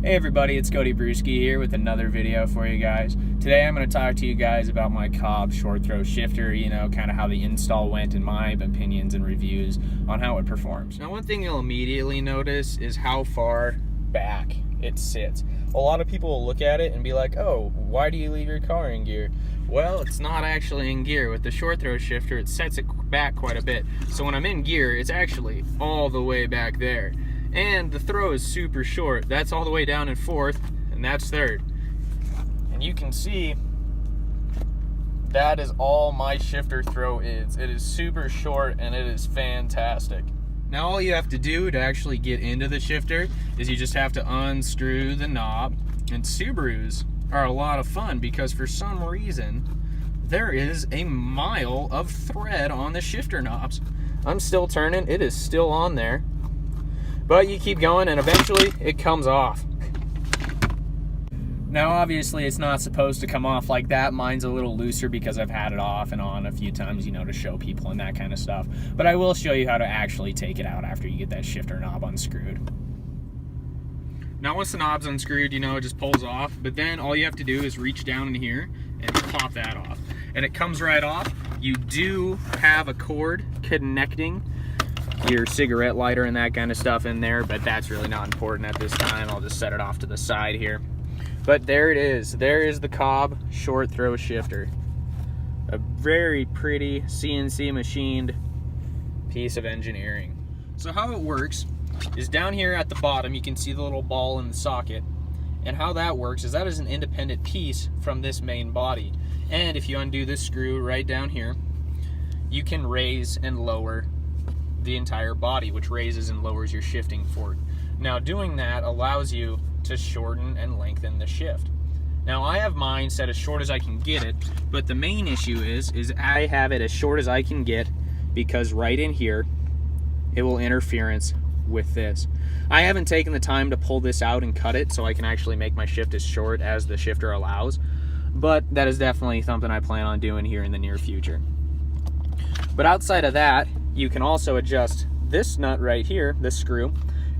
Hey everybody, it's GuD-NuF here with another video for you guys. Today I'm going to talk to you guys about my Cobb short throw shifter, kind of how the install went and my opinions and reviews on how it performs. Now one thing you'll immediately notice is how far back it sits. A lot of people will look at it and be like, oh, why do you leave your car in gear? Well, it's not actually in gear. With the short throw shifter, it sets it back quite a bit. So when I'm in gear, it's actually all the way back there. And the throw is super short. That's all the way down in fourth, and that's third. And you can see that is all my shifter throw is. It is super short and it is fantastic. Now all you have to do to actually get into the shifter is you just have to unscrew the knob. And Subarus are a lot of fun because for some reason there is a mile of thread on the shifter knobs. I'm still turning, it is still on there. But you keep going and eventually it comes off. Now obviously it's not supposed to come off like that. Mine's a little looser because I've had it off and on a few times, to show people and that kind of stuff. But I will show you how to actually take it out after you get that shifter knob unscrewed. Now once the knob's unscrewed, it just pulls off. But then all you have to do is reach down in here and pop that off. And it comes right off. You do have a cord connecting your cigarette lighter and that kind of stuff in there, but that's really not important at this time. I'll just set it off to the side here. But there it is. There is the Cobb short throw shifter. A very pretty CNC machined piece of engineering. So how it works is down here at the bottom, you can see the little ball in the socket. And how that works is that is an independent piece from this main body. And if you undo this screw right down here, you can raise and lower the entire body, which raises and lowers your shifting fork. Now doing that allows you to shorten and lengthen the shift. Now I have mine set as short as I can get it, but the main issue is I have it as short as I can get because right in here it will interference with this. I haven't taken the time to pull this out and cut it so I can actually make my shift as short as the shifter allows, but that is definitely something I plan on doing here in the near future. But outside of that, you can also adjust this nut right here, this screw,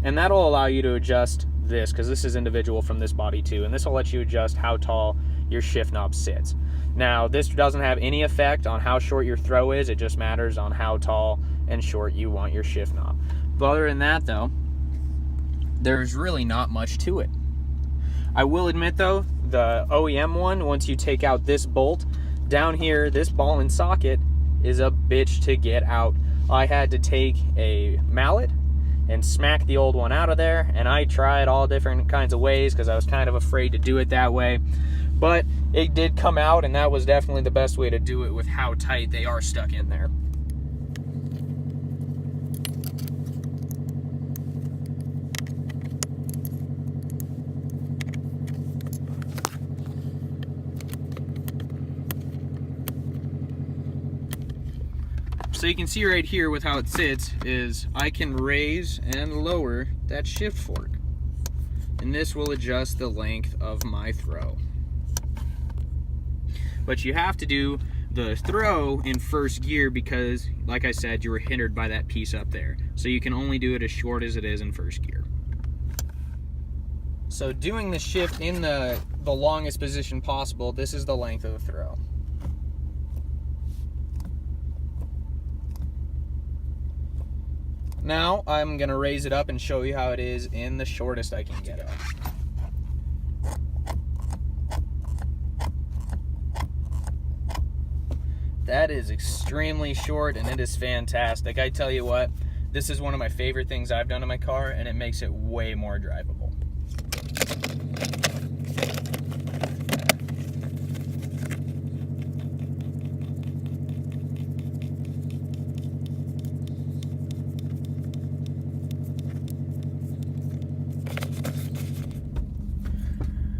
and that'll allow you to adjust this because this is individual from this body too, and this will let you adjust how tall your shift knob sits. Now this doesn't have any effect on how short your throw is, it just matters on how tall and short you want your shift knob. But other than that though, there's really not much to it. I will admit though, the OEM one, once you take out this bolt, down here, this ball and socket is a bitch to get out. I had to take a mallet and smack the old one out of there, and I tried all different kinds of ways because I was kind of afraid to do it that way. But it did come out, and that was definitely the best way to do it with how tight they are stuck in there. So you can see right here with how it sits is I can raise and lower that shift fork. And this will adjust the length of my throw. But you have to do the throw in first gear because, like I said, you were hindered by that piece up there. So you can only do it as short as it is in first gear. So doing the shift in the longest position possible, this is the length of the throw. Now I'm going to raise it up and show you how it is in the shortest I can get it. That is extremely short and it is fantastic. I tell you what, this is one of my favorite things I've done to my car and it makes it way more drivable.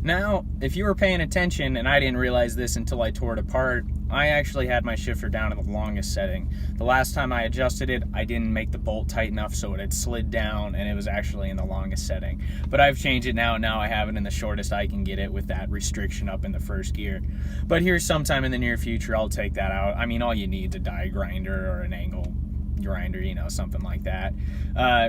Now, if you were paying attention, and I didn't realize this until I tore it apart, I actually had my shifter down in the longest setting. The last time I adjusted it, I didn't make the bolt tight enough so it had slid down and it was actually in the longest setting. But I've changed it now, and now I have it in the shortest I can get it with that restriction up in the first gear. But here sometime in the near future, I'll take that out. I mean, all you need is a die grinder or an angle grinder, you know, something like that.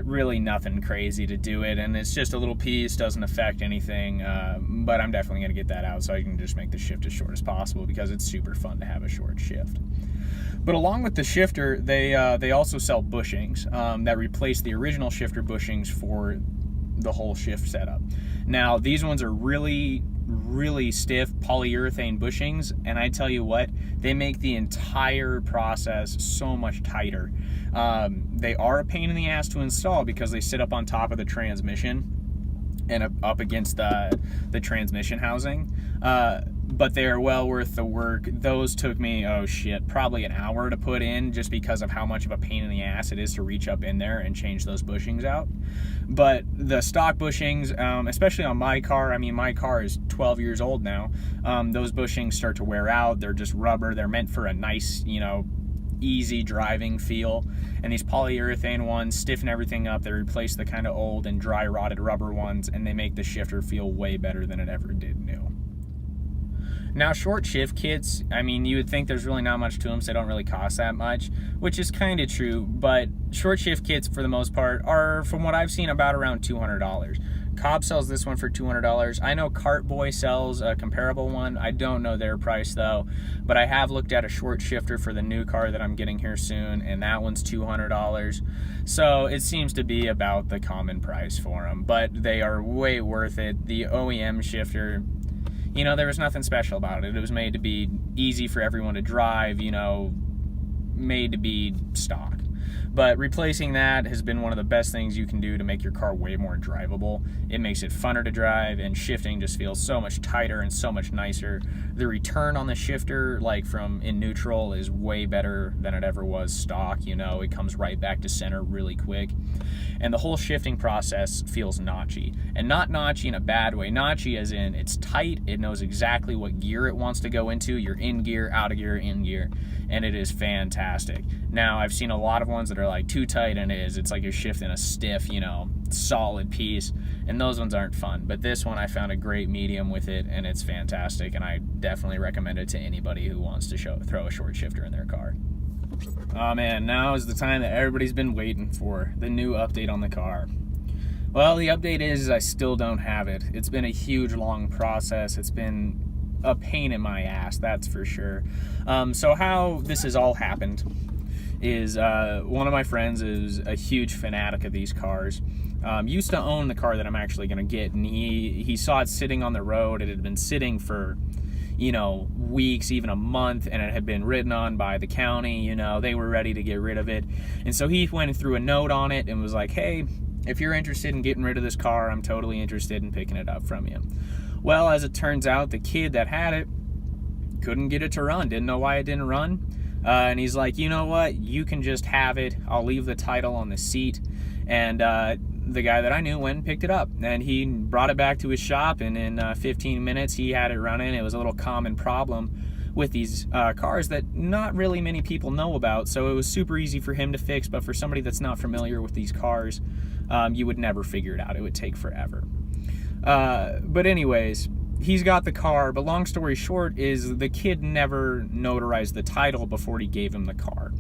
Really nothing crazy to do it, and it's just a little piece, doesn't affect anything, but I'm definitely going to get that out so I can just make the shift as short as possible, because it's super fun to have a short shift. But along with the shifter, they also sell bushings that replace the original shifter bushings for the whole shift setup. Now, these ones are really stiff polyurethane bushings, and I tell you what, they make the entire process so much tighter. They are a pain in the ass to install because they sit up on top of the transmission and up against the transmission housing, but they are well worth the work. Those took me, probably an hour to put in, just because of how much of a pain in the ass it is to reach up in there and change those bushings out. But the stock bushings, especially on my car, I mean, my car is 12 years old now, those bushings start to wear out. They're just rubber. They're meant for a nice, you know, easy driving feel, and these polyurethane ones stiffen everything up. They replace the kind of old and dry rotted rubber ones, and they make the shifter feel way better than it ever did new. Now, short shift kits, I mean, you would think there's really not much to them, so they don't really cost that much, which is kind of true, but short shift kits, for the most part, are, from what I've seen, about around $200. Cobb sells this one for $200. I know Cartboy sells a comparable one. I don't know their price, though, but I have looked at a short shifter for the new car that I'm getting here soon, and that one's $200. So it seems to be about the common price for them, but they are way worth it. The OEM shifter, you know, there was nothing special about it. It was made to be easy for everyone to drive, you know, made to be stock. But replacing that has been one of the best things you can do to make your car way more drivable. It makes it funner to drive, and shifting just feels so much tighter and so much nicer. The return on the shifter, like from in neutral, is way better than it ever was stock. You know, it comes right back to center really quick. And the whole shifting process feels notchy. And not notchy in a bad way. Notchy as in it's tight, it knows exactly what gear it wants to go into. You're in gear, out of gear, in gear. And it is fantastic. Now, I've seen a lot of ones that are like too tight, and it's like you're shifting a stiff, you know, solid piece, and those ones aren't fun. But this one, I found a great medium with it, and it's fantastic, and I definitely recommend it to anybody who wants to throw a short shifter in their car. Oh man, now is the time that everybody's been waiting for, the new update on the car. Well, the update is I still don't have it. It's been a huge, long process. It's been a pain in my ass, that's for sure. So how this has all happened is one of my friends is a huge fanatic of these cars. Used to own the car that I'm actually going to get, and he saw it sitting on the road. It had been sitting for, you know, weeks, even a month, and it had been ridden on by the county. You know, they were ready to get rid of it. And so he went and threw a note on it and was like, hey, if you're interested in getting rid of this car, I'm totally interested in picking it up from you. Well, as it turns out, the kid that had it couldn't get it to run, didn't know why it didn't run. And he's like, you know what, you can just have it. I'll leave the title on the seat. And the guy that I knew went and picked it up, and he brought it back to his shop, and in 15 minutes he had it running. It was a little common problem with these cars that not really many people know about, so it was super easy for him to fix. But for somebody that's not familiar with these cars, you would never figure it out. It would take forever. But anyways, he's got the car, but long story short is the kid never notarized the title before he gave him the car.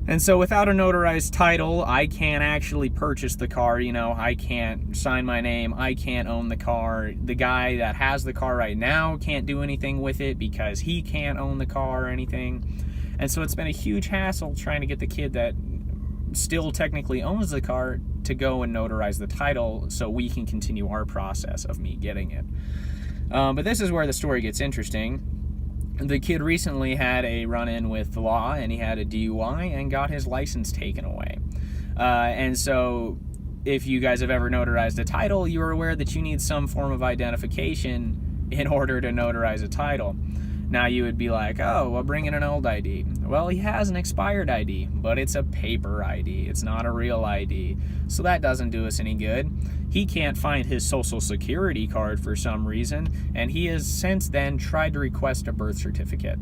And so without a notarized title, I can't actually purchase the car. You know, I can't sign my name. I can't own the car. The guy that has the car right now can't do anything with it because he can't own the car or anything. And so it's been a huge hassle trying to get the kid that still technically owns the car to go and notarize the title so we can continue our process of me getting it. But this is where the story gets interesting. The kid recently had a run-in with the law, and he had a DUI and got his license taken away. And so if you guys have ever notarized a title, you're aware that you need some form of identification in order to notarize a title. Now you would be like, oh, well, bring in an old ID. Well, he has an expired ID, but it's a paper ID. It's not a real ID. So that doesn't do us any good. He can't find his social security card for some reason, and he has since then tried to request a birth certificate.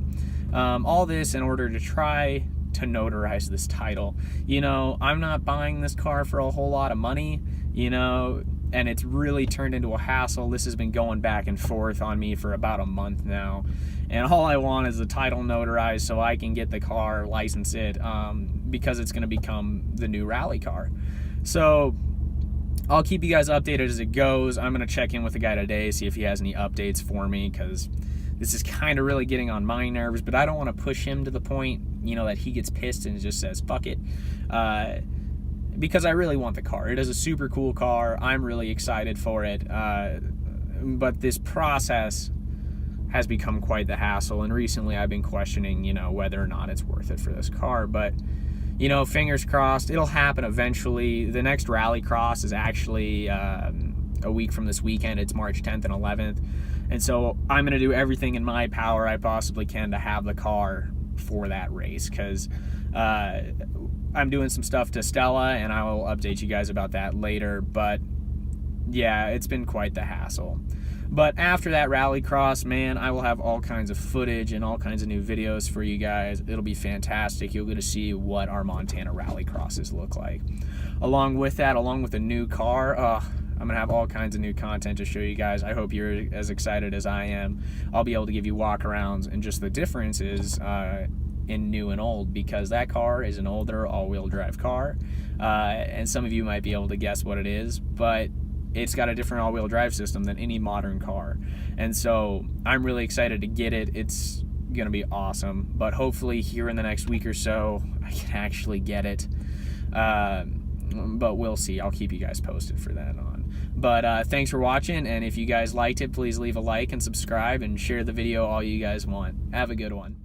All this in order to try to notarize this title. You know, I'm not buying this car for a whole lot of money, you know, and it's really turned into a hassle. This has been going back and forth on me for about a month now, and all I want is the title notarized so I can get the car, license it, because it's going to become the new rally car. So I'll keep you guys updated as it goes. I'm going to check in with the guy today, see if he has any updates for me, because this is kind of really getting on my nerves, but I don't want to push him to the point, you know, that he gets pissed and just says, fuck it. Because I really want the car. It is a super cool car. I'm really excited for it. But this process has become quite the hassle, and recently I've been questioning, you know, whether or not it's worth it for this car. But, you know, fingers crossed, it'll happen eventually. The next Rallycross is actually a week from this weekend. It's March 10th and 11th. And so I'm going to do everything in my power I possibly can to have the car for that race, because I'm doing some stuff to Stella, and I will update you guys about that later. But yeah, it's been quite the hassle. But after that Rallycross, man, I will have all kinds of footage and all kinds of new videos for you guys. It'll be fantastic. You'll get to see what our Montana Rallycrosses look like. Along with that, along with a new car, I'm going to have all kinds of new content to show you guys. I hope you're as excited as I am. I'll be able to give you walk-arounds and just the differences in new and old, because that car is an older all-wheel drive car. And some of you might be able to guess what it is, but it's got a different all-wheel drive system than any modern car. And so I'm really excited to get it. It's going to be awesome. But hopefully here in the next week or so, I can actually get it. But we'll see. I'll keep you guys posted for that on. But thanks for watching, and if you guys liked it, please leave a like and subscribe and share the video all you guys want. Have a good one.